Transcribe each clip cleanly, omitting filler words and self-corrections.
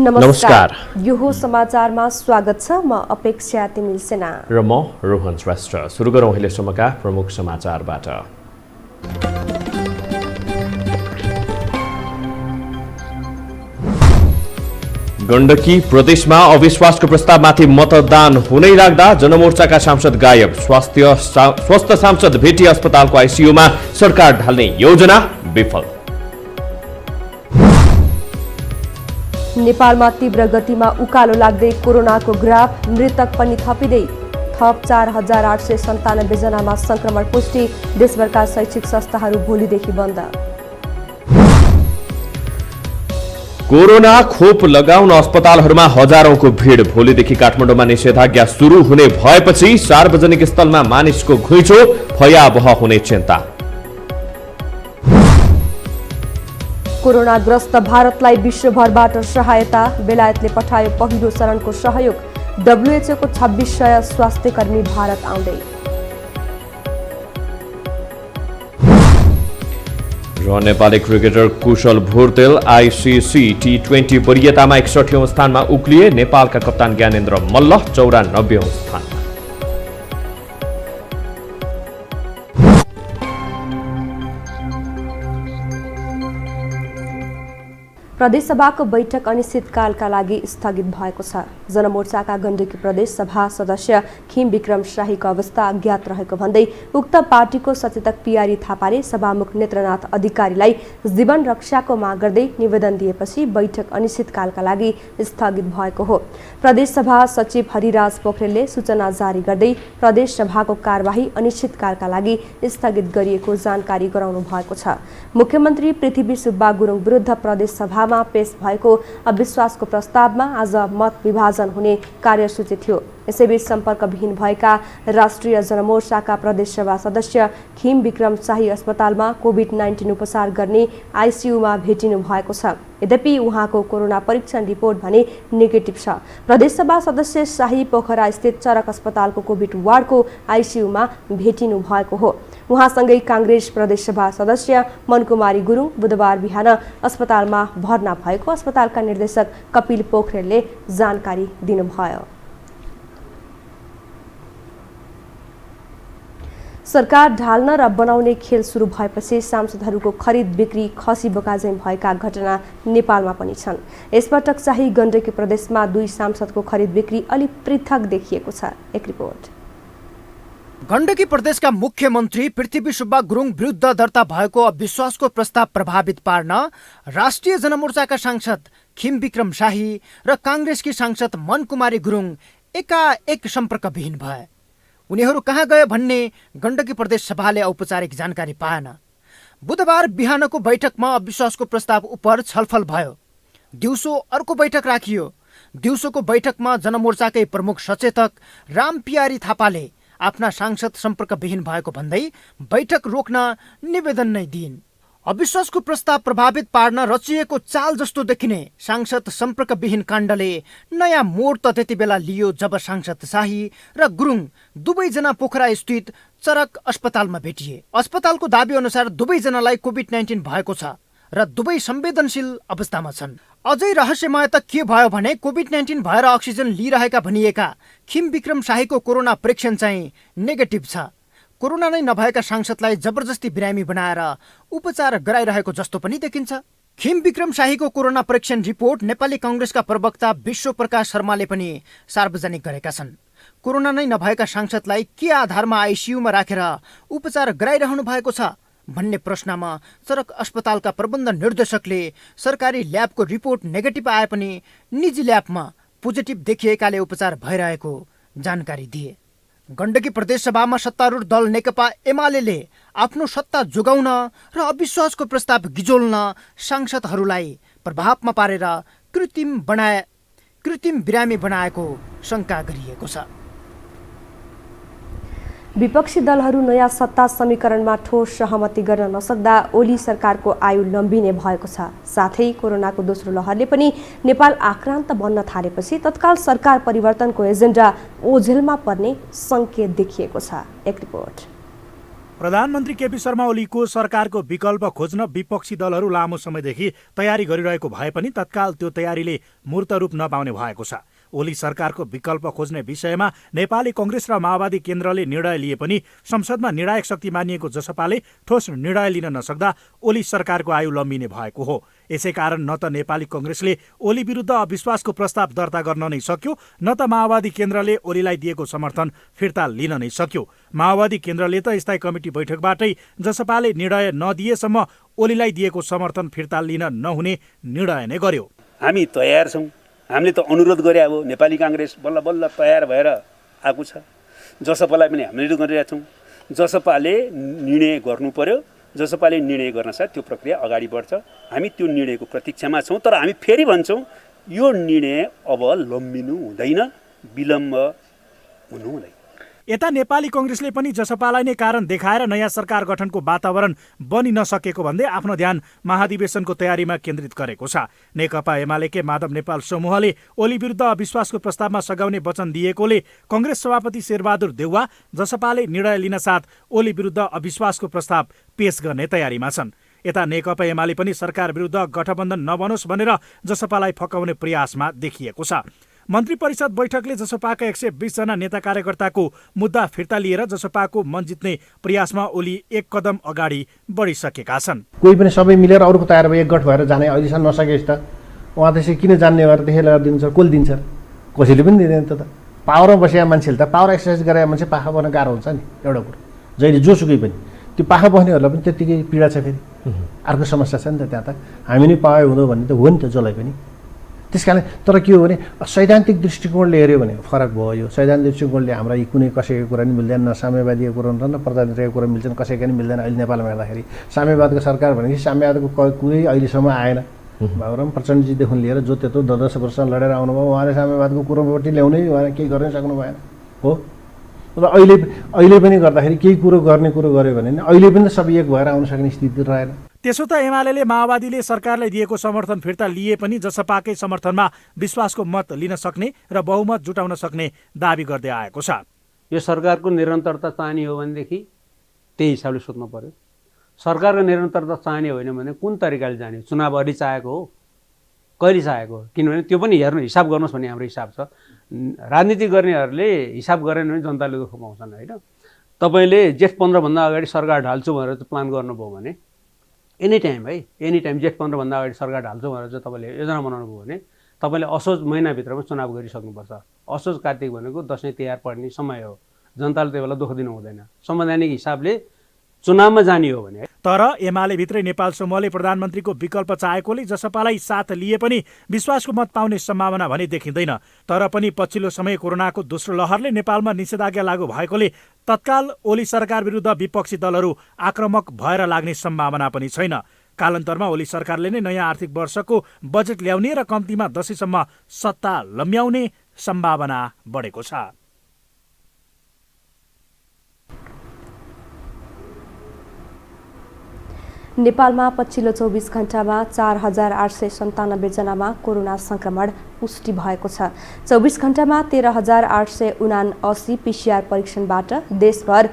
नमस्कार। यो हो समाचारमा स्वागत छ। म अपेक्षा तिमिल सेना र म रोहन श्रेष्ठ। सुरु गरौँ अहिलेसम्मका प्रमुख समाचारबाट। गण्डकी प्रदेशमा अविश्वासको प्रस्तावमाथि मतदान हुनै लाग्दा जनमोर्चाका सांसद गायब। स्वस्थ सांसद भेटी अस्पतालको आइसियुमा सरकार ढाल्ने योजना विफल। नेपालमा तीव्र गतिमा उकालो लाग्दै कोरोनाको ग्राफ, मृतक पनि थपिँदै। थप 4897 जनामा संक्रमण पुष्टि। देशभरका शैक्षिक संस्थाहरू भोलिदेखि बन्द। कोरोना खोप लगाउन अस्पतालहरूमा हजारौंको भिड। भोलिदेखि काठमाडौँमा निषेधाज्ञा सुरु हुने भएपछि सार्वजनिक स्थलमा मानिसको घुइँचो, भयावह हुने चिन्ता। कोरोनाग्रस्त भारतलाई विश्वभरबाट सहायता। बेलायतले पठायो पहिलो चरणको सहयोग। WHO को 2600 स्वास्थ्यकर्मी भारत आउँदै। र नेपाली क्रिकेटर कुशल भुर्तेल ICC T20 वरियतामा 61औं स्थानमा उक्लिए। नेपालका कप्तान ज्ञानेन्द्र मल्ल 94औं स्थानमा। प्रदेशसभाको बैठक अनिश्चितकालका लागि स्थगित भएको छ। जनमोर्चाका गण्डकी प्रदेश सभा सदस्य खिम विक्रम शाहीको अवस्था अज्ञात रहेको भन्दै उक्त पार्टीको सचेतक पिआरी थापाले सभामुख नेत्रनाथ अधिकारीलाई जीवन रक्षाको माग गर्दै निवेदन दिएपछि बैठक अनिश्चितकालका लागि स्थगित भएको हो। प्रदेशसभा सचिव हरिराज पोखरेलले सूचना जारी गर्दै प्रदेशसभाको कार्यवाही अनिश्चितकालका लागि स्थगित गरिएको जानकारी गराउनु भएको छ। मुख्यमन्त्री पृथ्वी सुब्बा गुरुङ विरुद्ध प्रदेशसभामा पेश भएको अविश्वासको प्रस्तावमा आज मत विभाजन हुने कार्यसूची थियो। यसैबीच सम्पर्कविहीन भएका राष्ट्रिय जनमोर्चाका प्रदेशसभा सदस्य खिम विक्रम शाही अस्पतालमा कोभिड-19 उपचार गर्ने आइसियुमा भेटिनु भएको छ। यद्यपि उहाँको कोरोना परीक्षण रिपोर्ट भने नेगेटिभ छ। प्रदेशसभा सदस्य शाही पोखरा स्थित चरक अस्पतालको कोभिड वार्डको आइसियुमा भेटिनु भएको हो। उहाँसँगै काङ्ग्रेस प्रदेशसभा सदस्य मनकुमारी गुरुङ बुधबार बिहान अस्पतालमा भर्ना भएको अस्पतालका निर्देशक कपिल पोखरेलले जानकारी दिनुभयो। सरकार ढाल्न र बनाउने खेल सुरु भएपछि सांसदहरूको खरिद बिक्री खसी बोकाझैँ भएका घटना नेपालमा पनि छन्। यसपटक चाहिँ गण्डकी प्रदेशमा 2 सांसदको खरिद बिक्री अलि पृथक देखिएको छ। एक रिपोर्ट। गण्डकी प्रदेशका मुख्यमन्त्री पृथ्वी सुब्बा गुरुङ विरुद्ध दर्ता भएको अविश्वासको प्रस्ताव प्रभावित पार्न राष्ट्रिय जनमोर्चाका सांसद खिम विक्रम शाही र काङ्ग्रेसकी सांसद मनकुमारी गुरुङ एकाएक सम्पर्कविहीन भए। उनीहरू कहाँ गए भन्ने गण्डकी प्रदेश सभाले औपचारिक जानकारी पाएन। बुधबार बिहानको बैठकमा अविश्वासको प्रस्ताव उप छलफल भयो। दिउँसो अर्को बैठक राखियो। दिउँसोको बैठकमा जनमोर्चाकै प्रमुख सचेतक राम पियारी थापाले आफ्ना सांसद सम्पर्कविहीन भएको भन्दै बैठक रोक्न निवेदन नै दिइन्। अविश्वासको प्रस्ताव प्रभावित पार्न रचिएको चाल जस्तो देखिने सांसद सम्पर्कविहीन काण्डले नयाँ मोड त त्यति बेला लियो जब सांसद शाही र गुरुङ दुवैजना पोखरा स्थित चरक अस्पतालमा भेटिए। अस्पतालको दाबी अनुसार दुवैजनालाई कोभिड-19 भएको छ र दुवै संवेदनशील अवस्थामा छन्। अझै रहस्यमय त के भयो भने कोभिड-19 भएर अक्सिजन लिइरहेका भनिएका खिम विक्रम शाहीको कोरोना परीक्षण चाहिँ नेगेटिभ छ। कोरोना नै नभएका सांसदलाई जबरजस्ती बिरामी बनाएर उपचार गराइरहेको जस्तो पनि देखिन्छ। खिम विक्रम शाहीको कोरोना परीक्षण रिपोर्ट नेपाली काङ्ग्रेसका प्रवक्ता विश्व प्रकाश शर्माले पनि सार्वजनिक गरेका छन्। कोरोना नै नभएका सांसदलाई के आधारमा आइसियुमा राखेर उपचार गराइरहनु भएको छ भन्ने प्रश्नमा चरक अस्पतालका प्रबन्ध निर्देशकले सरकारी ल्याबको रिपोर्ट नेगेटिभ आए पनि निजी ल्याबमा पोजिटिभ देखिएकाले उपचार भइरहेको जानकारी दिए। गण्डकी प्रदेशसभामा सत्तारूढ दल नेकपा एमाले आफ्नो सत्ता जोगाउन र अविश्वासको प्रस्ताव गिजोल्न सांसदहरूलाई प्रभावमा पारेर कृत्रिम बिरामी बनाएको शङ्का गरिएको छ। विपक्षी दलहरू नयाँ सत्ता समीकरणमा ठोस सहमति गर्न नसक्दा ओली सरकारको आयु लम्बिने भएको छ। साथै कोरोनाको दोस्रो लहरले पनि नेपाल आक्रान्त बन्न थालेपछि तत्काल सरकार परिवर्तनको एजेन्डा ओझेलमा पर्ने सङ्केत देखिएको छ। एक रिपोर्ट। प्रधानमन्त्री केपी शर्मा ओलीको सरकारको विकल्प खोज्न विपक्षी दलहरू लामो समयदेखि तयारी गरिरहेको भए पनि तत्काल त्यो तयारीले मूर्त रूप नपाउने भएको छ। ओली सरकारको विकल्प खोज्ने विषयमा नेपाली कांग्रेस र माओवादी केन्द्रले निर्णय लिए पनि संसदमा निर्णायक शक्ति मानिएको जसपाले ठोस निर्णय लिन नसक्दा ओली सरकारको आयु लम्बिने भएको हो। यसै कारण न त नेपाली कांग्रेसले ओली विरुद्ध अविश्वासको प्रस्ताव दर्ता गर्न नै सक्यो, न त माओवादी केन्द्रले ओलीलाई दिएको समर्थन फिर्ता लिन नै सक्यो। माओवादी केन्द्रले त स्थायी कमिटी बैठकबाटै जसपाले निर्णय नदिएसम्म ओलीलाई दिएको समर्थन फिर्ता लिन नहुने निर्णय नै गर्यो। हामी तयार छौँ, हामीले त अनुरोध गरे अब नेपाली कांग्रेस बल्ल बल्ल तयार भएर आएको छ। जसपालाई पनि हामीले गरिरहेका छौँ। जसपाले निर्णय गर्नु पर्यो, जसपाले निर्णय गर्न साथ त्यो प्रक्रिया अगाडि बढ्छ। हामी त्यो निर्णयको प्रतीक्षामा छौँ। तर हामी फेरि भन्छौँ यो निर्णय अब लम्बिनु हुँदैन, विलम्ब हुनु हुँदैन। यता नेपाली कांग्रेसले पनि जसपालाई नै कारण देखाएर नयाँ सरकार गठनको वातावरण बनि नसकेको भन्दै आफ्नो ध्यान महाधिवेशनको तयारीमा केन्द्रित गरेको छ। नेकपा एमालेकै माधव नेपाल समूहले ओली विरुद्ध अविश्वासको प्रस्तावमा सघाउने वचन दिएकोले कांग्रेस सभापति शेरबहादुर देउवा जसपाले निर्णय लिन साथ ओली विरुद्ध अविश्वासको प्रस्ताव पेश गर्ने तयारीमा छन्। यता नेकपा एमाले पनि सरकार विरुद्ध गठबन्धन नबनोस् भनेर जसपालाई फकाउने प्रयासमा देखिएको छ। मन्त्री परिषद बैठकले जसपाका 120 जना नेता कार्यकर्ताको मुद्दा फिर्ता लिएर जसपाको मन जित्ने प्रयासमा ओली एक कदम अगाडि बढिसकेका छन्। कोही पनि सबै मिलेर अरूको तयार भए एकगठ भएर जाने अहिलेसम्म नसकेपछि त उहाँ त्यसै किन जान्ने भएर त्यसैले दिन्छ, कसले दिन्छ? कसैले पनि दिँदैन। त पावरमा बसेका मान्छेले त पावर एक्सर्साइज गरेका मान्छे पाखा बस्न गाह्रो हुन्छ नि। एउटा कुरो जहिले जोसुकै पनि त्यो पाखा बस्नेहरूलाई पनि त्यत्तिकै पीडा छ। फेरि अर्को समस्या छ नि त त्यहाँ त हामी नै पाए हुँदो भन्ने त हो नि त जसलाई पनि। त्यस कारण तर के हो भने सैद्धान्तिक दृष्टिकोणले हेऱ्यो भने फरक भयो। यो सैद्धान्तिक दृष्टिकोणले हाम्रा यी कुनै कसैको कुरा नि मिल्दैन, न साम्यवादीको कुरा हुन्छ न प्रजातन्त्रको कुरा मिल्छन्, कसैका नि मिल्दैन। अहिले नेपालमा हेर्दाखेरि साम्यवादको सरकार भनेपछि साम्यवादको कुनै अहिलेसम्म आएन। बाबुराम प्रचण्डजीदेखि लिएर जो त्यत्रो 10 वर्ष लडेर आउनुभयो उहाँले साम्यवादको कुरोपट्टि ल्याउनै उहाँले केही गर्नै सक्नु भएन हो। र अहिले पनि गर्दाखेरि केही कुरो गर्ने कुरो गर्यो भने अहिले पनि त सबै एक भएर आउन सक्ने स्थिति रहेन। त्यसो त एमाले माओवादीले सरकारलाई दिएको समर्थन फिर्ता लिए पनि जसपाकै समर्थनमा विश्वासको मत लिन सक्ने र बहुमत जुटाउन सक्ने दाबी गर्दै आएको छ। यो सरकारको निरन्तरता चाहने हो भनेदेखि त्यही हिसाबले सोध्नु पर्यो। सरकारको निरन्तरता चाहने होइन भने कुन तरिकाले जाने? चुनाव अघि चाहेको हो, कहिले चाहेको हो? किनभने त्यो पनि हेर्नु, हिसाब गर्नुहोस् भन्ने हाम्रो हिसाब छ। राजनीति गर्नेहरूले हिसाब गरेन भने जनताले दुःख पाउँछन् होइन। तपाईँले जेठ 15 भन्दा अगाडि सरकार ढाल्छु भनेर चाहिँ प्लान गर्नुभयो भने एनी टाइम जेठ 15 भन्दा अगाडि सरकार ढाल्छु भनेर चाहिँ तपाईँले योजना बनाउनु भयो भने तपाईँले असोज महिनाभित्रमा चुनाव गरिसक्नुपर्छ। असोज कार्तिक भनेको दसैँ तिहार पर्ने समय हो। जनताले त्यो बेला दुःख दिनु हुँदैन। संवैधानिक हिसाबले चुनावमा जाने हो भने। तर एमाले भित्रै नेपाल समूहले प्रधानमन्त्रीको विकल्प चाहेकोले जसपालाई साथ लिए पनि विश्वासको मत पाउने सम्भावना भने देखिँदैन। तर पनि पछिल्लो समय कोरोनाको दोस्रो लहरले नेपालमा निषेधाज्ञा लागू भएकोले तत्काल ओली सरकार विरुद्ध विपक्षी दलहरू आक्रामक भएर लाग्ने सम्भावना पनि छैन। कालान्तरमा ओली सरकारले नै नयाँ आर्थिक वर्षको बजेट ल्याउने र कम्तीमा दशैँसम्म सत्ता लम्ब्याउने सम्भावना बढेको छ। नेपालमा पछिल्लो 24 घण्टामा 4897 जनामा कोरोना संक्रमण पुष्टि भएको छ। 24 घण्टामा 13879 पीसीआर परीक्षणबाट देशभर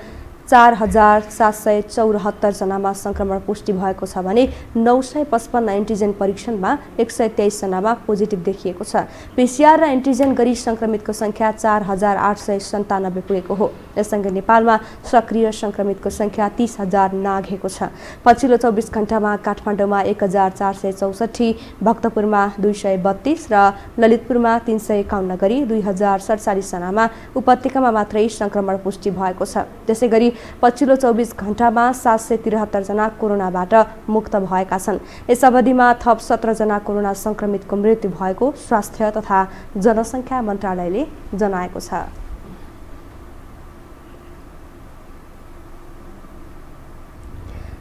4774 जनामा संक्रमण पुष्टि भएको छ भने 955 एन्टिजेन परीक्षणमा 123 जनामा पोजिटिभ देखिएको छ। पीसीआर र एन्टिजेन गरी संक्रमितको संख्या 4897 पुगेको हो। यससँगै नेपालमा सक्रिय संक्रमितको संख्या 30,000 नाघेको छ। पछिल्लो 24 घण्टामा काठमाडौँमा 1464, भक्तपुरमा 232 र ललितपुरमा 351 गरी 2047 जनामा उपत्यकामा मात्रै संक्रमण पुष्टि भएको छ। त्यसैगरी पछिल्लो 24 घण्टामा 773 जना कोरोनाबाट मुक्त भएका छन्। यस अवधिमा थप 17 जना कोरोना संक्रमितको मृत्यु भएको स्वास्थ्य तथा जनसङ्ख्या मन्त्रालयले जनाएको छ।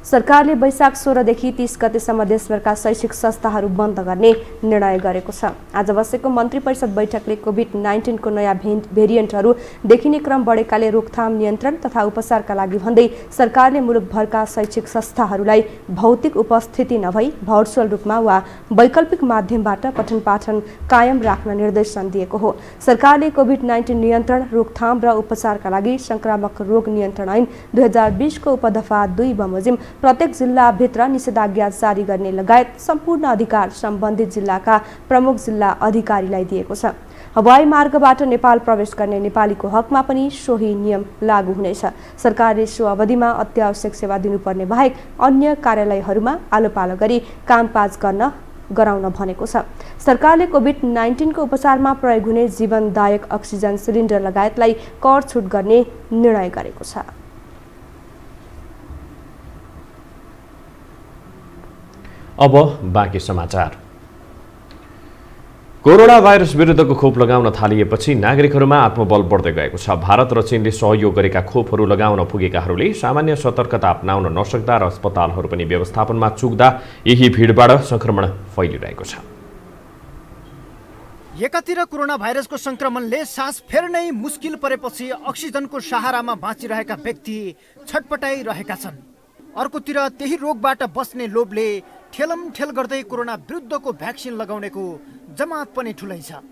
सरकारले वैशाख 16 देखि 30 गतेसम्म देशभरका शैक्षिक संस्थाहरू बन्द गर्ने निर्णय गरेको छ। आज बसेको मन्त्री परिषद बैठकले कोभिड-19 को नयाँ भेरिएन्टहरू देखिने क्रम बढेकाले रोकथाम, नियन्त्रण तथा उपचारका लागि भन्दै सरकारले मुलुकभरका शैक्षिक संस्थाहरूलाई भौतिक उपस्थिति नभई भर्चुअल रूपमा वा वैकल्पिक माध्यमबाट पठन पाठन कायम राख्न निर्देशन दिएको हो। सरकारले कोभिड-19 नियन्त्रण, रोकथाम र उपचारका लागि संक्रामक रोग नियन्त्रण ऐन 2020 को उपदफा 2 बमोजिम प्रत्येक जिल्लाभित्र निषेधाज्ञा जारी गर्ने लगायत सम्पूर्ण अधिकार सम्बन्धित जिल्लाका प्रमुख जिल्ला अधिकारीलाई दिएको छ। हवाई मार्गबाट नेपाल प्रवेश गर्ने नेपालीको हकमा पनि सोही नियम लागू हुनेछ। सरकारले सो अवधिमा अत्यावश्यक सेवा दिनुपर्ने बाहेक अन्य कार्यालयहरूमा आलोपालो गरी कामकाज गराउन भनेको छ। सरकारले कोभिड-19 को उपचारमा प्रयोग हुने जीवनदायक अक्सिजन सिलिन्डर लगायतलाई कर छुट गर्ने निर्णय गरेको छ। अब बाँकी समाचार। कोरोना भाइरस विरुद्धको खोप लगाउन थालिएपछि नागरिकहरूमा आत्मबल बढ्दै गएको छ। भारत र चीनले सहयोग गरेका खोपहरू लगाउन पुगेकाहरूले सामान्य सतर्कता अपनाउन नसक्दा र अस्पतालहरू पनि व्यवस्थापनमा चुक्दा यही भिडबाट संक्रमण फैलिरहेको छ। एकातिर कोरोना भाइरसको संक्रमणले सास फेर्नै मुस्किल परेपछि अक्सिजनको सहारामा बाँचिरहेका व्यक्ति छटपटाइरहेका छन्। अर्कोतिर त्यही रोगबाट बस्ने लोभले ठेलमठेल गर्दै कोरोना विरुद्धको भ्याक्सिन लगाउनेको जमात पनि ठुलै छ।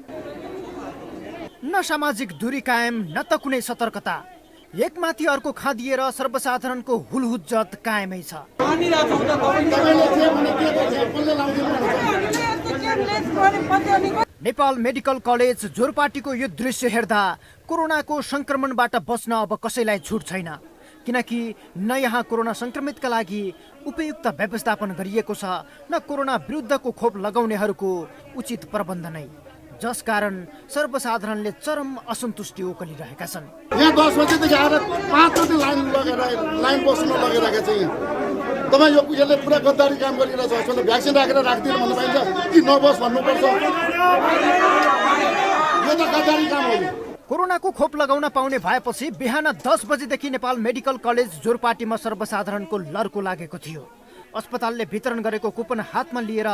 न सामाजिक दूरी कायम, न त कुनै सतर्कता। एकमाथि अर्को खादिएर सर्वसाधारणको हुलहुज्जत कायमै छ। नेपाल मेडिकल कलेज जोरपाटीको यो दृश्य हेर्दा कोरोनाको संक्रमणबाट बस्न अब कसैलाई छुट छैन, किनकि न यहाँ कोरोना संक्रमितका लागि उपयुक्त व्यवस्थापन गरिएको छ, न कोरोना विरुद्धको खोप लगाउनेहरूको उचित प्रबन्ध नै, जसकारण सर्वसाधारणले चरम असन्तुष्टि ओकलिरहेका छन्। यहाँ 10 बजेदेखि आएर 5 बजे लाइन बस्न लगेरहेको छ। तपाईँ यसले पुरा गद्दारी काम गरिरहेछ। हस्पिटलले भ्याक्सिन राखेर राख्दिनु भन्नु पाइन्छ कि नबस भन्नुपर्छ? यो त गद्दारी काम हो। कोरोनाको खोप लगाउन पाउने भएपछि बिहान 10 बजेदेखि नेपाल मेडिकल कलेज जोरपाटीमा सर्वसाधारणको लर्को लागेको थियो। अस्पतालले वितरण गरेको कुपन हातमा लिएर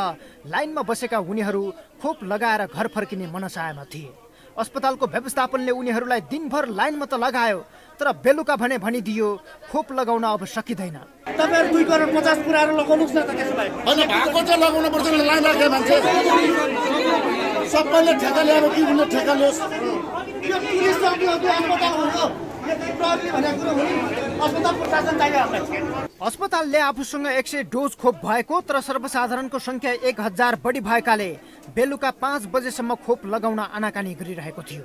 लाइनमा बसेका उनीहरू खोप लगाएर घर फर्किने मनसायमा थिए। अस्पतालको व्यवस्थापनले उनीहरूलाई दिनभर लाइनमा त लगायो, तर बेलुका भने भनिदियो खोप लगाउन अब सकिँदैन। तपाईहरु 2 करोड 50 पुराएर लगाउनुस् न त त्यसलाई। हैन भएको चाहिँ लगाउनु पर्छ, लाइन राखे मान्छे सबैले ठेका ल्याएर कि उनीले ठेका ल्याओस्। यो पुलिस अस्पताल हो, अस्पतालले आफूसँग 100 डोज खोप भएको तर सर्वसाधारणको संख्या 1000 बढी भएकाले बेलुका 5 बजेसम्म खोप लगाउन आनाकानी गरिरहेको थियो।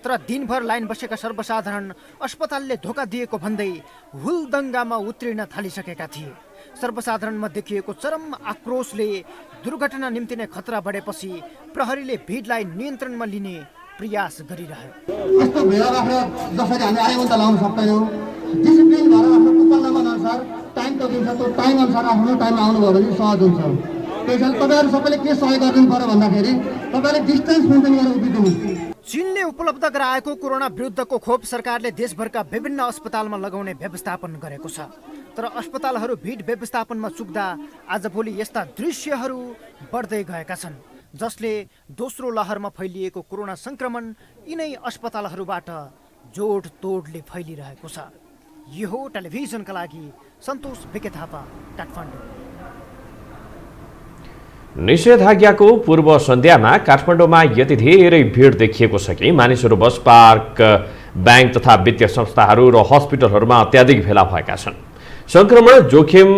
तर दिनभर लाइन बसेका सर्वसाधारण अस्पतालले धोका दिएको भन्दै हुलदङ्गामा उत्रिन थालिसकेका थिए। सर्वसाधारणमा देखिएको चरम आक्रोशले दुर्घटना निम्तिने खतरा बढेपछि प्रहरीले भिडलाई नियन्त्रणमा लिने प्रयास गरिरह्यो। यस्तो भेला राखेर जसरी हामी आयौँ त लाउन सक्दैनौँ। डिसिप्लिन भएर आफ्नो कुपन नम्बर अनुसार टाइम त दिन्छ, त्यो टाइम अनुसार आफ्नो टाइममा आउनुभयो भने सहज हुन्छ। त्यसैले तपाईँहरू सबैले के सहयोग गरिदिनु पर्यो भन्दाखेरि तपाईँले डिस्टेन्स मेन्टेन गरेर उभिदिनुहोस्। चीनले उपलब्ध गराएको कोरोना विरुद्धको खोप सरकारले देशभरका विभिन्न अस्पतालमा लगाउने व्यवस्थापन गरेको छ। तर अस्पतालहरू भिड व्यवस्थापनमा चुक्दा आजभोलि यस्ता दृश्यहरू बढ्दै गएका छन्, जसले दोस्रो लहरमा फैलिएको कोरोना संक्रमण यिनै अस्पतालहरूबाट जोडतोडले फैलिरहेको छ। यो हो टेलिभिजनका लागि सन्तोष बिके थापा, काठमाडौँ। निषेधाज्ञाको पूर्व सन्ध्यामा काठमाडौँमा यति धेरै भिड देखिएको छ कि मानिसहरू बस पार्क, ब्याङ्क तथा वित्तीय संस्थाहरू र हस्पिटलहरूमा अत्याधिक भेला भएका छन्। संक्रमण जोखिम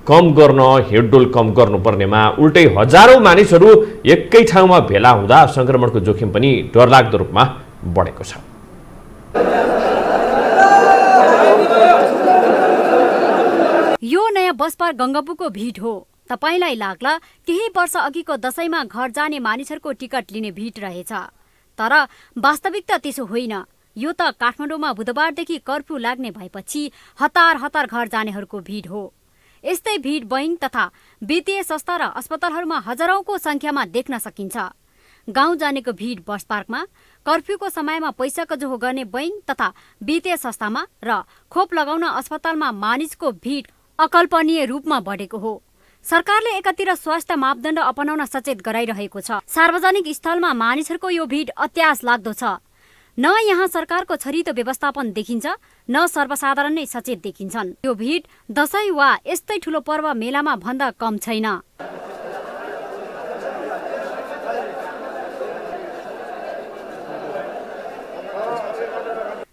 कम गर्न, हिडडुल कम गर्नुपर्नेमा उल्टै हजारौं मानिसहरू एकै ठाउँमा भेला हुँदा संक्रमणको जोखिम पनि डरलाग्दो रूपमा बढेको छ। यो नयाँ बस पार्क गङ्गापुको भिड हो। तपाईलाई लाग्ला केही वर्ष अघिको दशैंमा घर जाने मानिसहरूको टिकट लिने भिड रहेछ, तर वास्तविकता त्यसो होइन। यो त काठमाडौँमा बुधबारदेखि कर्फ्यू लाग्ने भएपछि हतार हतार घर जानेहरूको भिड हो। यस्तै भिड बैङ्क तथा वित्तीय संस्था र अस्पतालहरूमा हजारौंको संख्यामा देख्न सकिन्छ। गाउँ जानेको भिड बस पार्कमा, कर्फ्यूको समयमा पैसा कजो गर्ने बैङ्क तथा वित्तीय संस्थामा र खोप लगाउन अस्पतालमा मानिसको भिड अकल्पनीय रूपमा बढेको हो। सरकारले एकातिर स्वास्थ्य मापदण्ड अपनाउन सचेत गराइरहेको छ, सार्वजनिक स्थलमा मानिसहरूको यो भिड अत्यास लाग्दो छ। न यहाँ सरकारको छरितो व्यवस्थापन देखिन्छ, न सर्वसाधारण नै सचेत देखिन्छन्। यो भिड दशैं वा यस्तै ठूलो पर्व मेलामा भन्दा कम छैन।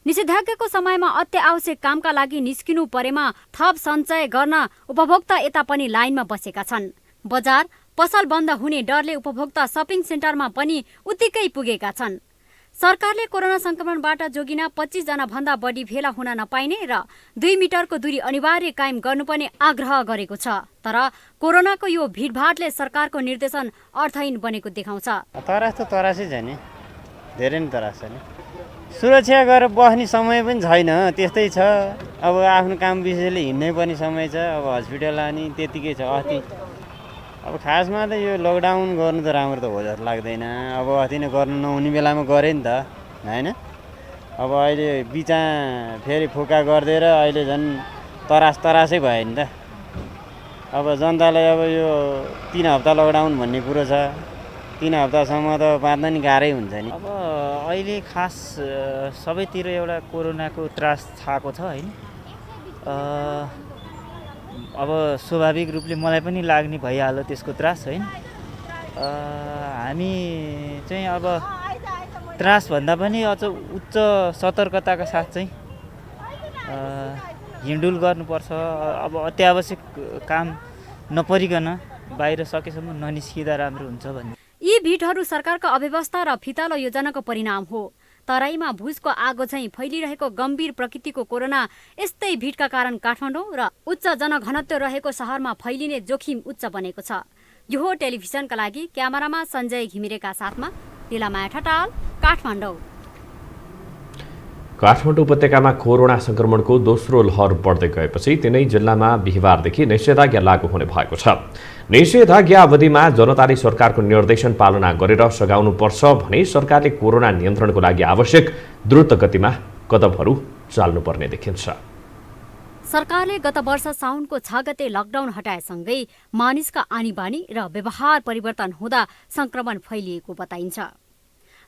निषेधाज्ञाको समयमा अत्यावश्यक कामका लागि निस्किनु परेमा थप सञ्चय गर्न उपभोक्ता यता पनि लाइनमा बसेका छन्। बजार पसल बन्द हुने डरले उपभोक्ता सपिङ सेन्टरमा पनि उत्तिकै पुगेका छन्। सरकारले कोरोना संक्रमणबाट जोगिन 25 जना भन्दा बढी भेला हुन नपाइने र 2 मिटरको दूरी अनिवार्य कायम गर्नुपर्ने आग्रह गरेको छ। तर कोरोनाको यो भिडभाडले सरकारको निर्देशन अर्थहीन बनेको देखाउँछ। तरास त तरासै छ नि, धेरै नै तरास छ नि। सुरक्षा गरेर बस्ने समय पनि छैन, त्यस्तै छ। अब आफ्नो काम विषयले हिँड्नै पर्ने समय छ। अब हस्पिटल लाने त्यतिकै छ। अस्ति अब खासमा त यो लकडाउन गर्नु त राम्रो त हो जस्तो लाग्दैन। अब अस्ति नै गर्नु नहुने बेलामा गरे नि त, होइन? अब अहिले बिचा फेरि फुका गरिदिएर अहिले झन् तरासै भयो नि त। अब जनतालाई अब यो 3 हप्ता लकडाउन भन्ने कुरो छ। 3 हप्तासम्म त बाँच्न नि गाह्रै हुन्छ नि। अब अहिले खास सबैतिर एउटा कोरोनाको त्रास छाएको छ, होइन? अब स्वाभाविक रूपले मलाई पनि लाग्ने भइहाल्यो त्यसको त्रास, होइन? हामी चाहिँ अब त्रासभन्दा पनि अझ उच्च सतर्कताका साथ चाहिँ हिँडुल गर्नुपर्छ। अब अत्यावश्यक काम नपरिकन बाहिर सकेसम्म ननिस्किँदा राम्रो हुन्छ भन्ने। यी भिडहरू सरकारको अव्यवस्था र फितालो योजनाको परिणाम हो। तराईमा भुजको आगो चाहिँ फैलिरहेको गम्भीर प्रकृतिको कोरोना यस्तै भिडका कारण काठमाडौँ र उच्च जनघनत्व रहेको शहरमा फैलिने जोखिम उच्च बनेको छ। यो हो टेलिभिजनका लागि क्यामेरामा सञ्जय घिमिरेका साथमा लीलामाया ठटाल, काठमाडौँ। काठमाडौँ उपत्यकामा कोरोना संक्रमणको दोस्रो लहर बढ्दै गएपछि तिनै जिल्लामा बिहिबारदेखि निषेधाज्ञा लागू हुने भएको छ। निषेधाज्ञा अवधिमा जनताले सरकारको निर्देशन पालना गरेर सघाउनुपर्छ भने सरकारले कोरोना नियन्त्रणको लागि आवश्यक द्रुत गतिमा कदमहरू चाल्नुपर्ने देखिन्छ। सरकारले गत वर्ष साउनको 6 गते लकडाउन हटाएसँगै मानिसका आनीबानी र व्यवहार परिवर्तन हुँदा संक्रमण फैलिएको बताइन्छ।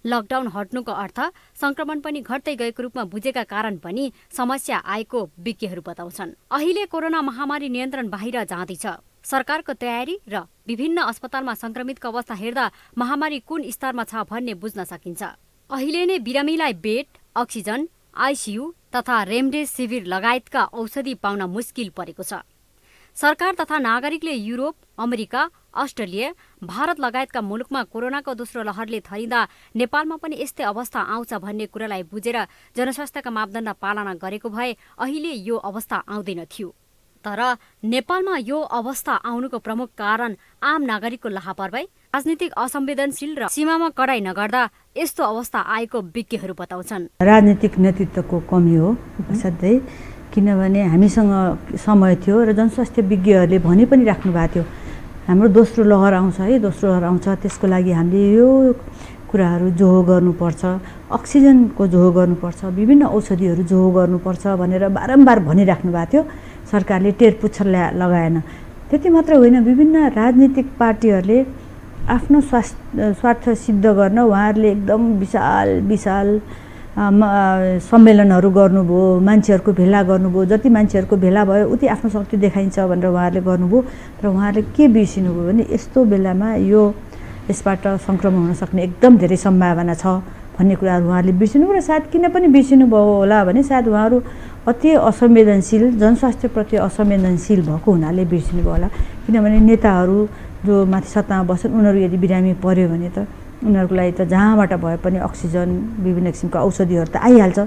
लकडाउन हट्नुको अर्थ संक्रमण पनि घट्दै गएको रूपमा बुझेका कारण पनि समस्या आएको विज्ञहरू बताउँछन्। अहिले कोरोना महामारी नियन्त्रण बाहिर जाँदैछ। सरकारको तयारी र विभिन्न अस्पतालमा संक्रमितको अवस्था हेर्दा महामारी कुन स्तरमा छ भन्ने बुझ्न सकिन्छ। अहिले नै बिरामीलाई बेड, अक्सिजन, आइसियु तथा रेमडेसिभिर लगायतका औषधि पाउन मुस्किल परेको छ। सरकार तथा नागरिकले युरोप, अमेरिका, अस्ट्रेलिया, भारत लगायतका मुलुकमा कोरोनाको दोस्रो लहरले थरिँदा नेपालमा पनि यस्तै अवस्था आउँछ भन्ने कुरालाई बुझेर जनस्वास्थ्यका मापदण्ड पालना गरेको भए अहिले यो अवस्था आउँदैन थियो। तर नेपालमा यो अवस्था आउनुको प्रमुख कारण आम नागरिकको लापरवाही, राजनीतिक असंवेदनशील र सीमामा कडाई नगर्दा यस्तो अवस्था आएको विज्ञहरू बताउँछन्। राजनीतिक नेतृत्वको कमी हो असाध्यै, किनभने हामीसँग समय थियो र जनस्वास्थ्य विज्ञहरूले भनि पनि राख्नु भएको थियो हाम्रो दोस्रो लहर आउँछ है, दोस्रो लहर आउँछ, त्यसको लागि हामीले यो कुराहरू जोहो गर्नुपर्छ, अक्सिजनको जोहो गर्नुपर्छ, विभिन्न औषधिहरू जोहो गर्नुपर्छ भनेर बारम्बार भनिराख्नु भएको थियो। सरकारले टेर पुच्छर लगाएन। त्यति मात्र होइन, विभिन्न राजनीतिक पार्टीहरूले आफ्नो स्वार्थ सिद्ध गर्न उहाँहरूले एकदम विशाल सम्मेलनहरू गर्नुभयो, मान्छेहरूको भेला गर्नुभयो। जति मान्छेहरूको भेला भयो उति आफ्नो शक्ति देखाइन्छ भनेर उहाँहरूले गर्नुभयो। तर उहाँहरूले के बिर्सिनुभयो भने यस्तो बेलामा यसबाट सङ्क्रमण हुन सक्ने एकदम धेरै सम्भावना छ भन्ने कुराहरू उहाँहरूले बिर्सिनुभयो। र सायद किन पनि बिर्सिनुभयो होला भने सायद उहाँहरू अति असंवेदनशील, जनस्वास्थ्यप्रति असंवेदनशील भएको हुनाले बिर्सिनुभयो होला। किनभने नेताहरू जो माथि सत्तामा बस्छन् उनीहरू यदि बिरामी पर्यो भने त उनीहरूको लागि त जहाँबाट भए पनि अक्सिजन, विभिन्न किसिमको औषधिहरू त आइहाल्छ।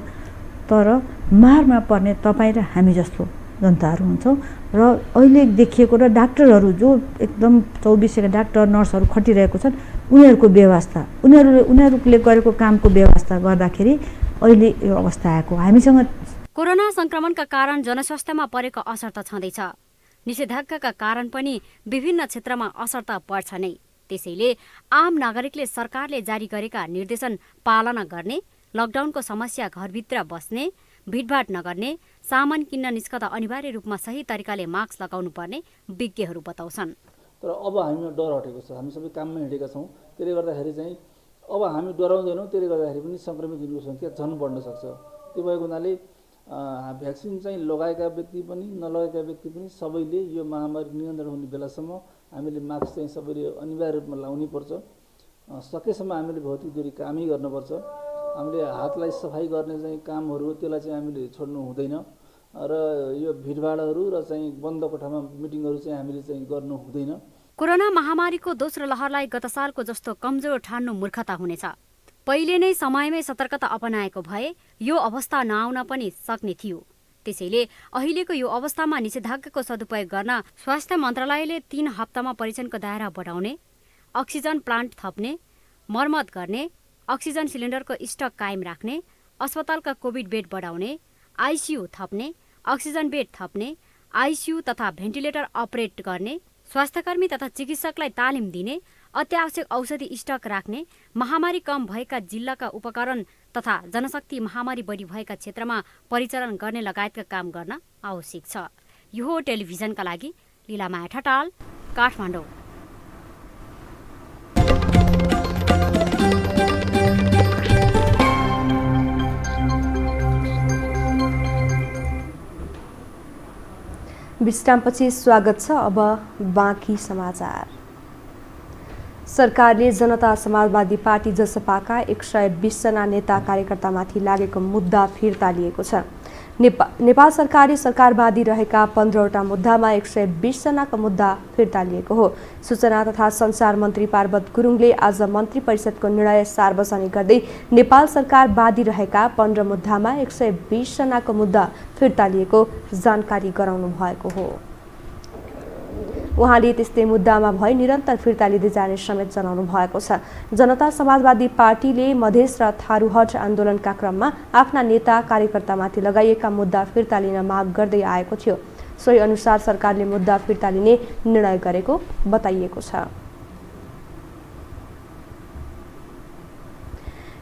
तर मारमा पर्ने तपाईँ र हामी जस्तो जनताहरू हुन्छौँ र अहिले देखिएको र डाक्टरहरू जो एकदम 24 डाक्टर नर्सहरू खटिरहेको छन् उनीहरूको व्यवस्था, उनीहरूले गरेको कामको व्यवस्था गर्दाखेरि अहिले यो अवस्था आएको। हामीसँग कोरोना संक्रमणका कारण जनस्वास्थ्यमा परेको असर त छँदैछ। निषेधाज्ञाका कारण पनि विभिन्न क्षेत्रमा असर त पर्छ नै। त्यसैले आम नागरिकले सरकारले जारी गरेका निर्देशन पालना गर्ने, लकडाउनको समस्या घरभित्र बस्ने, भिडभाड नगर्ने, सामान किन्न निस्कदा अनिवार्य रूपमा सही तरिकाले मास्क लगाउनु पर्ने विज्ञहरू बताउँछन्। तर अब हामीमा डर हटेको छ, हामी सबै काममा हिँडेका छौँ। त्यसले गर्दाखेरि चाहिँ अब हामी डराउँदैनौँ, त्यसले गर्दाखेरि पनि सङ्क्रमितहरूको सङ्ख्या झन् बढ्न सक्छ। त्यो भएको हुनाले भ्याक्सिन चाहिँ लगाएका व्यक्ति पनि नलगाएका व्यक्ति पनि सबैले यो महामारी नियन्त्रण हुने बेलासम्म हामीले मास्क चाहिँ सबैले अनिवार्य रूपमा लाउनै पर्छ। सकेसम्म हामीले भौतिक दूरी कामै गर्नुपर्छ। हामीले हातलाई सफाइ गर्ने चाहिँ कामहरू त्यसलाई चाहिँ हामीले छोड्नु हुँदैन र यो भिडभाडहरू र चाहिँ बन्द कोठामा मिटिङहरू चाहिँ हामीले चाहिँ गर्नु हुँदैन। कोरोना महामारीको दोस्रो लहरलाई गत सालको जस्तो कमजोर ठान्नु मूर्खता हुनेछ। पहिले नै समयमै सतर्कता अपनाएको भए यो अवस्था नआउन पनि सक्ने थियो। त्यसैले अहिलेको यो अवस्थामा निषेधाज्ञाको सदुपयोग गर्न स्वास्थ्य मन्त्रालयले 3 हप्तामा परीक्षणको दायरा बढाउने, अक्सिजन प्लान्ट थप्ने, मर्मत गर्ने, अक्सिजन सिलिन्डरको स्टक कायम राख्ने, अस्पतालका कोभिड बेड बढाउने, आइसियु थप्ने, अक्सिजन बेड थप्ने, आइसियु तथा भेन्टिलेटर अपरेट गर्ने, स्वास्थ्यकर्मी तथा चिकित्सकलाई तालिम दिने, अत्यावश्यक औषधि स्टक राख्ने, महामारी कम भएका जिल्लाका उपकरण तथा जनशक्ति महामारी बढी भएका क्षेत्रमा परिचालन गर्ने लगायतका काम गर्न आवश्यक छ। यो हो टेलिभिजनका लागि लीलामाया ठटाल, काठमाडौँ। विश्रामपछि स्वागत छ। अब बाँकी समाचार। सरकारले जनता समाजवादी पार्टी जसपाका 120 जना नेता कार्यकर्तामाथि लागेको मुद्दा फिर्ता लिएको छ। नेपाल सरकारले सरकारवादी रहेका 15वटा मुद्दामा 120 जनाको मुद्दा फिर्ता लिएको हो। सूचना तथा सञ्चार मन्त्री पार्वत गुरुङले आज मन्त्री परिषदको निर्णय सार्वजनिक गर्दै नेपाल सरकारवादी रहेका 15 मुद्दामा 120 जनाको मुद्दा फिर्ता लिएको जानकारी गराउनु भएको हो। उहाँले त्यस्तै मुद्दामा भई निरन्तर फिर्ता लिँदै जाने समेत जनाउनु भएको छ। जनता समाजवादी पार्टीले मधेस र थारूहट आन्दोलनका क्रममा आफ्ना नेता कार्यकर्तामाथि लगाइएका मुद्दा फिर्ता लिन माग गर्दै आएको थियो। सोही अनुसार सरकारले मुद्दा फिर्ता लिने निर्णय गरेको बताइएको छ।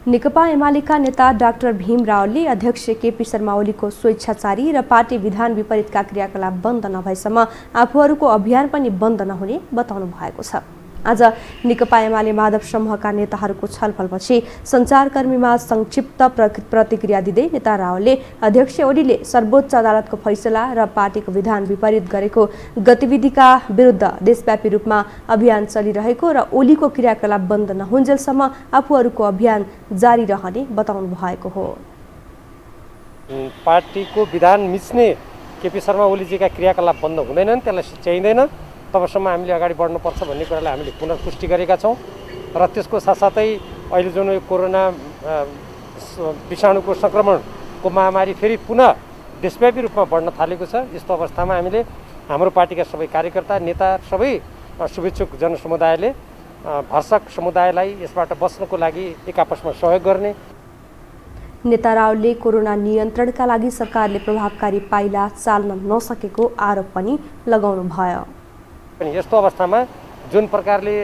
नेकपा एमालेका नेता डाक्टर भीम रावलले अध्यक्ष केपी शर्मा ओलीको स्वेच्छाचारी र पार्टी विधान विपरीतका क्रियाकलाप बन्द नभएसम्म आफूहरूको अभियान पनि बन्द नहुने बताउनु भएको छ। आज नेकपा एमाले माधव समूहका नेताहरूको छलफलपछि सञ्चारकर्मीमा संक्षिप्त प्रतिक्रिया दिँदै नेता रावलले अध्यक्ष ओलीले सर्वोच्च अदालतको फैसला र पार्टीको विधान विपरीत गरेको गतिविधिका विरुद्ध देशव्यापी रूपमा अभियान चलिरहेको र ओलीको क्रियाकलाप बन्द नहुन्जेलसम्म आफूहरूको अभियान जारी रहने बताउनु भएको हो। पार्टीको विधान मिच्ने केपी शर्मा ओलीजीका क्रियाकलाप बन्द हुँदैनन्, त्यसलाई चाहिँदैन, तबसम्म हामीले अगाडि बढ्नुपर्छ भन्ने कुरालाई हामीले पुनर्पुष्टि गरेका छौँ। र त्यसको साथसाथै अहिले जुन कोरोना विषाणुको सङ्क्रमणको महामारी फेरि पुनः देशव्यापी रूपमा बढ्न थालेको छ। यस्तो अवस्थामा हामीले हाम्रो पार्टीका सबै कार्यकर्ता, नेता, सबै शुभेच्छुक जनसमुदायले भर्सक समुदायलाई यसबाट बच्नको लागि एक आपसमा सहयोग गर्ने। नेता रावलले कोरोना नियन्त्रणका लागि सरकारले प्रभावकारी पाइला चाल्न नसकेको आरोप पनि लगाउनु भयो। यस्तो अवस्थामा जुन प्रकारले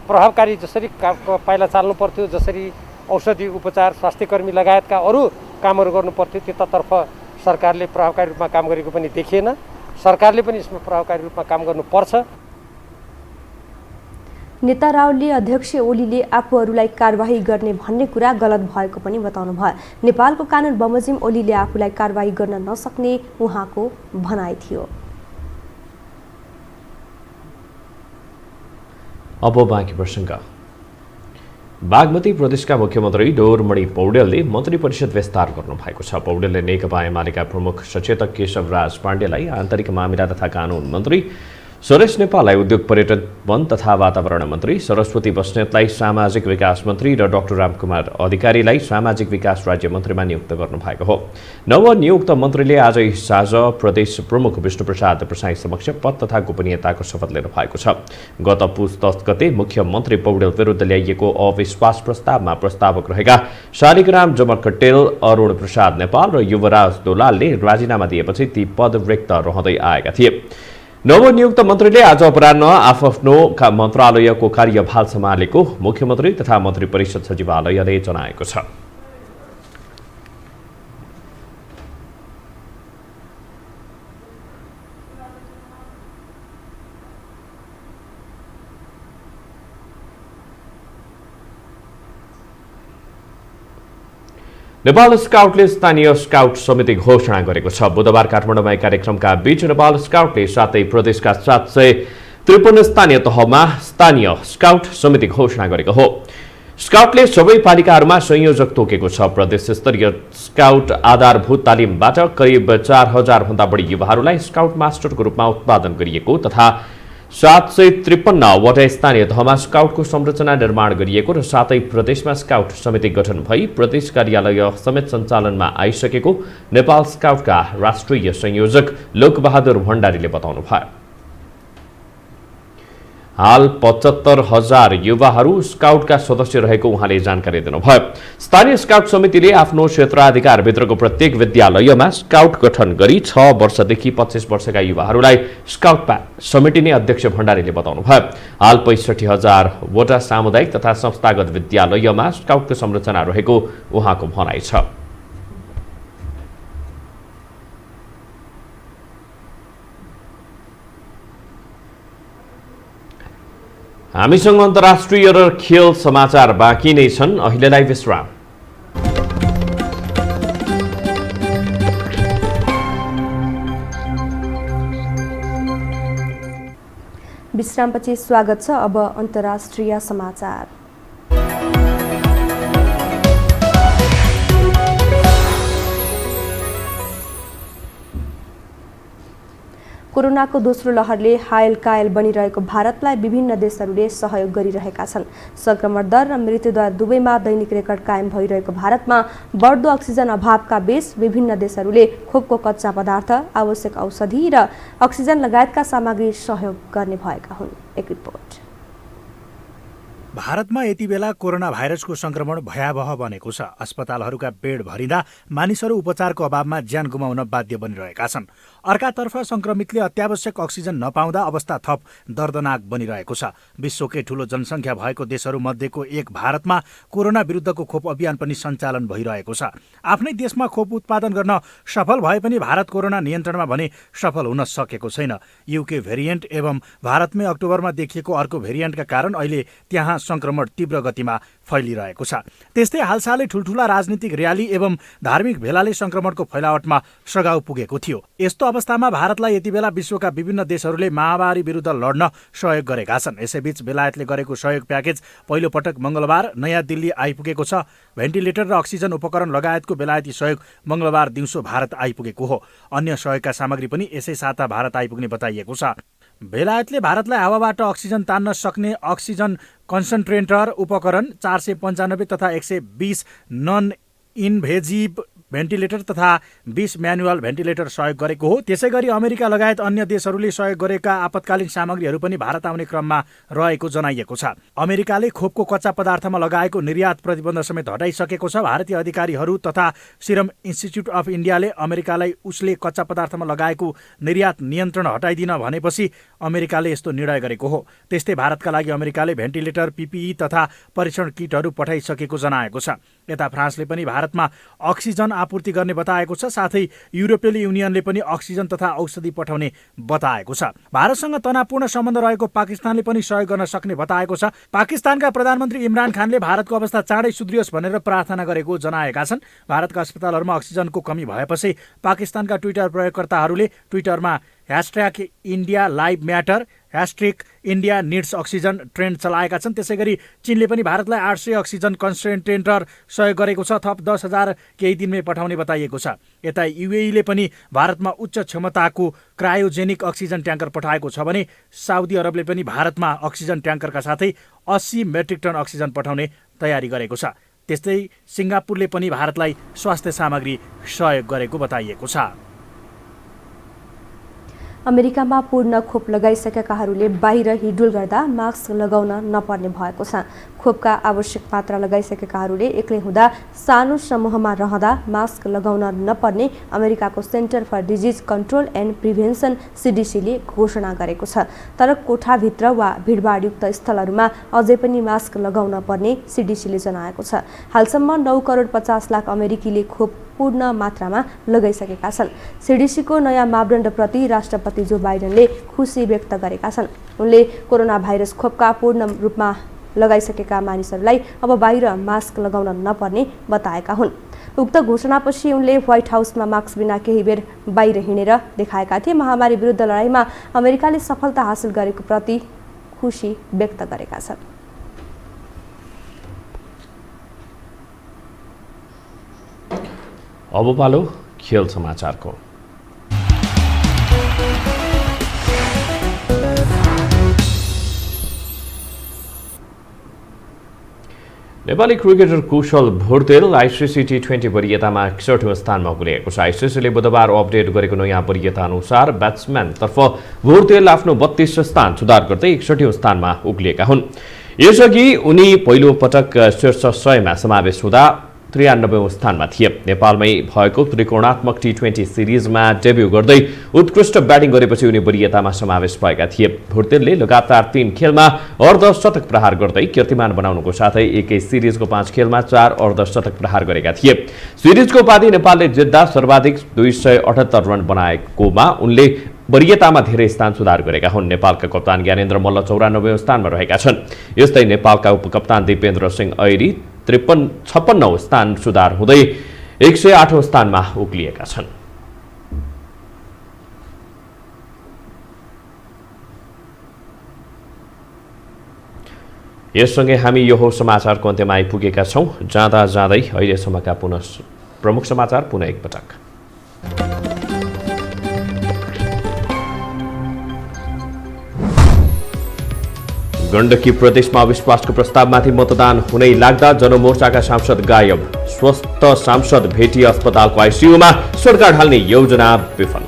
प्रभावकारी जसरी पाइला चाल्नु पर्थ्यो, जसरी औषधि उपचार, स्वास्थ्यकर्मी लगायतका अरू कामहरू गर्नु पर्थ्यो, त्यतातर्फ सरकारले प्रभावकारी रूपमा काम गरेको पनि देखिएन। सरकारले पनि यसमा प्रभावकारी रूपमा काम गर्नुपर्छ। नेता रावलले अध्यक्ष ओलीले आफूहरूलाई कारबाही गर्ने भन्ने कुरा गलत भएको पनि बताउनु भयो। नेपालको कानुन बमोजिम ओलीले आफूलाई कारबाही गर्न नसक्ने उहाँको भनाइ थियो। अब बाँकी प्रसङ्ग। बागमती प्रदेशका मुख्यमन्त्री डोरमणि पौडेलले मन्त्री परिषद विस्तार गर्नुभएको छ। पौडेलले नेकपा एमालेका प्रमुख सचेतक केशवराज पाण्डेलाई आन्तरिक मामिला तथा कानुन मन्त्री, सुरेश नेपाललाई उद्योग पर्यटन वन तथा वातावरण मन्त्री, सरस्वती बस्नेतलाई सामाजिक विकास मन्त्री र डाक्टर रामकुमार अधिकारीलाई सामाजिक विकास राज्य मन्त्रीमा नियुक्त गर्नुभएको हो। नवनियुक्त मन्त्रीले आजै साँझ प्रदेश प्रमुख विष्णुप्रसाद प्रसाई समक्ष पद तथा गोपनीयताको शपथ लिनु भएको छ। गत पुस 10 गते मुख्यमन्त्री पौडेल विरुद्ध ल्याइएको अविश्वास प्रस्तावमा प्रस्तावक रहेका शालिग्राम जमकटेल, अरुण प्रसाद नेपाल र युवराज दोलालले राजीनामा दिएपछि ती पद रिक्त रहँदै आएका थिए। नवनियुक्त मन्त्रीले आज अपराह्न आफ्नो मन्त्रालयको कार्यभार सम्हालेको मुख्यमन्त्री तथा मन्त्री परिषद सचिवालयले जनाएको छ। नेपाल स्काउटले स्थानीय स्काउट समिति घोषणा गरेको छ। बुधबार काठमाडौँमा एक कार्यक्रमका बीच नेपाल स्काउटले सातै प्रदेशका 753 स्थानीय तहमा स्थानीय स्काउट समिति घोषणा गरेको हो। स्काउटले सबै पालिकाहरूमा संयोजक तोकेको छ। प्रदेश स्तरीय स्काउट आधारभूत तालिमबाट करिब 4000 भन्दा बढी युवाहरूलाई स्काउट मास्टरको रूपमा उत्पादन गरिएको तथा 753 वटा स्थानीय तहमा स्काउटको संरचना निर्माण गरिएको र सातै प्रदेशमा स्काउट समिति गठन भई प्रदेश कार्यालय समेत सञ्चालनमा आइसकेको नेपाल स्काउटका राष्ट्रिय संयोजक लोकबहादुर भण्डारीले बताउनुभयो। हाल 75,000 युवाहरू स्काउटका सदस्य रहेको उहाँले जानकारी दिनुभयो। स्थानीय स्काउट समितिले आफ्नो क्षेत्राधिकारभित्रको प्रत्येक विद्यालयमा स्काउट गठन गरी 6 वर्षदेखि 25 वर्षका युवाहरूलाई स्काउटमा समेटिने अध्यक्ष भण्डारीले बताउनुभयो। हाल 65,000 वटा सामुदायिक तथा संस्थागत विद्यालयमा स्काउटको संरचना रहेको उहाँको भनाइ छ। हामीसँग अन्तर्राष्ट्रिय र खेल समाचार बाँकी नै छन्। अहिलेलाई विश्राम। विश्रामपछि स्वागत छ। अब अन्तर्राष्ट्रिय समाचार। कोरोनाको दोस्रो लहरले हायल कायल बनिरहेको भारतलाई विभिन्न देशहरूले सहयोग गरिरहेका छन्। संक्रमण दर र मृत्युदर दुवैमा दैनिक रेकर्ड कायम भइरहेको भारतमा बढ्दो अक्सिजन अभावका बीच विभिन्न देशहरूले खोपको कच्चा पदार्थ, आवश्यक औषधि र अक्सिजन लगायतका सामग्री सहयोग गर्ने भएका हुन्। एक रिपोर्ट। भारतमा यति बेला कोरोना भाइरसको संक्रमण भयावह बनेको छ। अस्पतालहरूका बेड भरिँदा मानिसहरू उपचारको अभावमा ज्यान गुमाउन बाध्य बनिरहेका छन्। अर्कातर्फ संक्रमितले अत्यावश्यक अक्सिजन नपाउँदा अवस्था थप दर्दनाक बनिरहेको छ। विश्वकै ठूलो जनसङ्ख्या भएको देशहरू मध्येको एक भारतमा कोरोना विरुद्धको खोप अभियान पनि सञ्चालन भइरहेको छ। आफ्नै देशमा खोप उत्पादन गर्न सफल भए पनि भारत कोरोना नियन्त्रणमा भने सफल हुन सकेको छैन। युके भेरिएन्ट एवं भारतमै अक्टोबरमा देखिएको अर्को भेरिएन्टका कारण अहिले त्यहाँ संक्रमण तीव्र गतिमा फैलिरहेको छ। त्यस्तै हालसालै ठूल्ठूला राजनीतिक र्याली एवं धार्मिक भेलाले संक्रमणको फैलावटमा सघाउ पुगेको थियो। यस्तो अवस्थामा भारतलाई यति बेला विश्वका विभिन्न देशहरूले महामारी विरुद्ध लड्न सहयोग गरेका छन्। यसैबीच बेलायतले गरेको सहयोग प्याकेज पहिलो पटक मंगलबार नयाँ दिल्ली आइपुगेको छ। भेन्टिलेटर र अक्सिजन उपकरण लगायतको बेलायती सहयोग मंगलबार दिउँसो भारत आइपुगेको हो। अन्य सहयोगका सामग्री पनि यसै साता भारत आइपुग्ने बताइएको छ। बेलायतले भारतलाई हावाबाट अक्सिजन तान्न सक्ने अक्सिजन कन्सन्ट्रेटर उपकरण 495 तथा 120 नन इन्भेजिभ भेन्टिलेटर तथा 20 म्यानुअल भेन्टिलेटर सहयोग गरेको हो। त्यसैगरी अमेरिका लगायत अन्य देशहरूले सहयोग गरेका आपतकालीन सामग्रीहरू पनि भारत आउने क्रममा रहेको जनाइएको छ। अमेरिकाले खोपको कच्चा पदार्थमा लगाएको निर्यात प्रतिबन्ध समेत हटाइसकेको छ। भारतीय अधिकारीहरू तथा सिरम इन्स्टिच्युट अफ इन्डियाले अमेरिकालाई उसले कच्चा पदार्थमा लगाएको निर्यात नियन्त्रण हटाइदिन भनेपछि अमेरिकाले यस्तो निर्णय गरेको हो। त्यस्तै भारतका लागि अमेरिकाले भेन्टिलेटर, पिपिई तथा परीक्षण किटहरू पठाइसकेको जनाएको छ। यता फ्रान्सले पनि भारतमा अक्सिजन आपूर्ति गर्ने बताएको छ। साथै युरोपेली युनियनले पनि अक्सिजन तथा औषधि पठाउने बताएको छ। भारतसँग तनावपूर्ण सम्बन्ध रहेको पाकिस्तानले पनि सहयोग गर्न सक्ने बताएको छ। पाकिस्तानका प्रधानमन्त्री इमरान खानले भारतको अवस्था चाँडै सुध्रियोस् भनेर प्रार्थना गरेको जनाएका छन्। भारतका अस्पतालहरूमा अक्सिजनको कमी भएपछि पाकिस्तानका ट्विटर प्रयोगकर्ताहरूले ट्विटरमा #India live matter #India needs oxygen trend चलाएका छन्। त्यसैगरी चीनले पनि भारतलाई 800 अक्सिजन कन्सन्ट्रेटर सहयोग गरेको छ। थप 10,000 केही दिनमै पठाउने बताइएको छ। यता युएईले पनि भारतमा उच्च क्षमताको क्रायोजेनिक अक्सिजन ट्याङ्कर पठाएको छ भने साउदी अरबले पनि भारतमा अक्सिजन ट्याङ्करका साथै 80 मेट्रिक टन अक्सिजन पठाउने तयारी गरेको छ। त्यस्तै सिङ्गापुरले पनि भारतलाई स्वास्थ्य सामग्री सहयोग गरेको बताइएको छ। अमेरिकामा पूर्ण खोप लगाइसकेकाहरूले बाहिर हिँडडुल गर्दा मास्क लगाउन नपर्ने भएको छ। खोपका आवश्यक मात्रा लगाइसकेकाहरूले एक्लै हुँदा सानो समूहमा रहँदा मास्क लगाउन नपर्ने अमेरिकाको center for disease control and prevention CDCले घोषणा गरेको छ। तर कोठाभित्र वा भिडभाडयुक्त स्थलहरूमा अझै पनि मास्क लगाउन पर्ने CDCले जनाएको छ। हालसम्म 9 करोड 50 लाख अमेरिकीले खोप पूर्ण मात्रामा लगाइसकेका छन्। CDCको नयाँ मापदण्डप्रति राष्ट्रपति जो बाइडेनले खुसी व्यक्त गरेका छन्। उनले कोरोना भाइरस खोपका पूर्ण रूपमा लगाइसकेका मानिसहरूलाई अब बाहिर मास्क लगाउन नपर्ने बताएका हुन्। उक्त घोषणापछि उनले व्हाइट हाउसमा मास्क बिना केही बेर बाहिर हिँडेर देखाएका थिए। महामारी विरुद्ध लडाईँमा अमेरिकाले सफलता हासिल गरेको प्रति खुशी व्यक्त गरेका छन्। अब पालो खेल समाचारको। नेपाली क्रिकेटर कुशल भुर्तेल आइसिसी टी20 वरियतामा 61औं स्थानमा पुगेको छ। आइसिसीले बुधबार अपडेट गरेको नयाँ वरियता अनुसार ब्याट्सम्यानतर्फ भुर्तेल आफ्नो 32 स्थान सुधार गर्दै 61औं स्थानमा उक्लिएका हुन्। यसअघि उनी पहिलो पटक शीर्ष 100मा समावेश हुँदा 93औं स्थानमा थिए। नेपालमै भएको त्रिकोणात्मक टी20 सिरिजमा डेब्यू गर्दै उत्कृष्ट ब्याटिङ गरेपछि उनी वरियतामा समावेश भएका थिए। भुर्तेलले लगातार 3 खेलमा अर्धशतक प्रहार गर्दै कीर्तिमान बनाउनुको साथै एकै सिरिजको 5 खेलमा 4 अर्धशतक प्रहार गरेका थिए। सिरिजको उपाधि नेपालले जित्दा सर्वाधिक 278 रन बनाएकोमा उनले वरियतामा धेरै स्थान सुधार गरेका हुन्। नेपालका कप्तान ज्ञानेन्द्र मल्ल 94औं स्थानमा रहेका छन्। यस्तै नेपालका उपकप्तान दिपेन्द्र सिंह ऐरी 56औं स्थान सुधार हुँदै 108औं स्थानमा उक्लिएका छन्। यससँगै हामी यो समाचारको अन्त्यमा आइपुगेका छौं। जाँदा जाँदै अहिलेसम्मका प्रमुख समाचार पुनः एकपटक। गण्डकी प्रदेशमा अविश्वासको प्रस्तावमाथि मतदान हुनै लाग्दा जनमोर्चाका सांसद गायब। स्वस्थ सांसद भेटी अस्पतालको आइसियुमा सरकार ढाल्ने योजना विफल।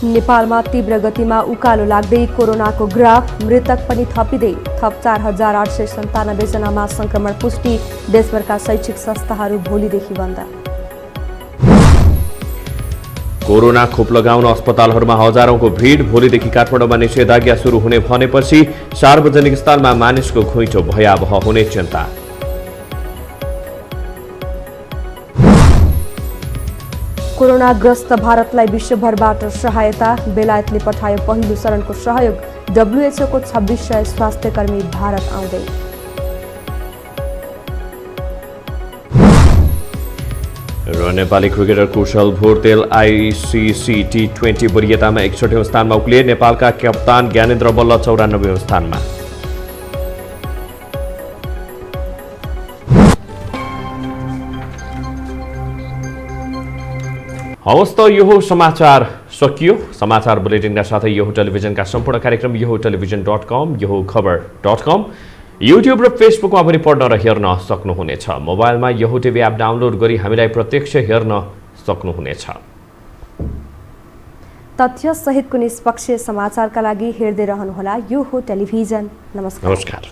नेपालमा तीव्र गतिमा उकालो लाग्दै कोरोनाको ग्राफ, मृतक पनि थपिँदै थप 4897 जनामा संक्रमण पुष्टि। देशभरका शैक्षिक संस्थाहरू भोलिदेखि बन्द। कोरोना खोप लगाउन अस्पतालहरूमा हजारौंको भिड। भोलिदेखि काठमाडौँमा निषेधाज्ञा सुरु हुने भनेपछि सार्वजनिक स्थलमा मानिसको घुइँचो भयावह हुने चिन्ता। कोरोनाग्रस्त भारतलाई विश्वभरबाट सहायता। बेलायतले पठायो पहिलो चरणको सहयोग। WHO को 2600 स्वास्थ्यकर्मी भारत आउँदै। र नेपाली क्रिकेटर कुशल भुर्तेल आइसिसी टी20 वरियतामा 61औं स्थानमा उक्लिए। नेपालका कप्तान ज्ञानेन्द्र मल्ल 94औं स्थानमा। हवस् त यो समाचार सकियो। समाचार बुलेटिनका साथै यो टेलिभिजनका सम्पूर्ण कार्यक्रम यो टेलिभिजन.com, यो खबर.com, युट्युब र फेसबुकमा पनि पढ्न र हेर्न सक्नुहुनेछ। मोबाइलमा यो टिभी एप डाउनलोड गरी हामीलाई प्रत्यक्ष हेर्न सक्नुहुनेछ। तथ्य सहितको निष्पक्ष समाचारका लागि हेर्दै रहनुहोला यो टेलिभिजन। नमस्कार।